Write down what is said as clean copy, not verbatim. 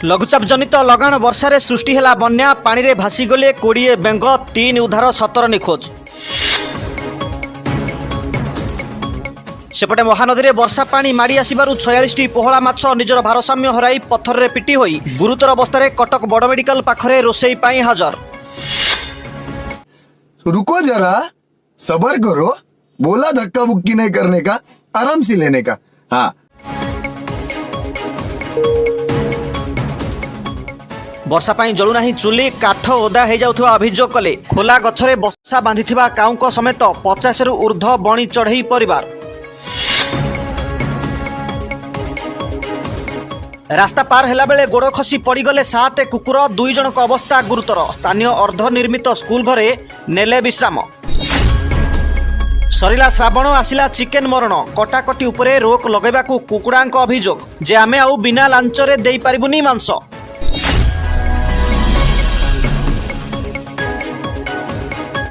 लघुचाप जनित लगाण वर्षारे सृष्टि हेला बन्या पानी रे भासीगले 20 बेंग 3 उद्धार 17 निखोज। सेपटे महानदी में वर्षा पानी माड़ी आसबार 46 पोहला माछ निजर भारसाम्य हराई पत्थर रे पिटी होई गुरुतर अवस्था कटक बड़ मेडिकल पाखरे रोसई पाई हाजर। रुको जरा, सबर करो, बोला धक्का बुक्की नहीं करने का, आराम से लेने का। हाँ, वर्षा पाई जलुना चुली काठ ओदा हो जाउथबा अभियोग कले खोला गछरे बसा बांधिथिबा काउंक समेत 50 रु ऊर्ध्व बणी चढ़ई परिवार। रास्ता पार हेला बेले गोड़ खसी पड़गले 7 कुकुर 2 जनक अवस्था गुरुतर। स्थानीय अर्धनिर्मित स्कूल घरे नेले विश्राम। सरिला श्रावण आसिला चिकेन मरण कटाकटी उपरे रोक लगेबाकू कुकुड़ांक अभियोग जे आमे आउ बिना लांचरे देई पारिबुनी मांस।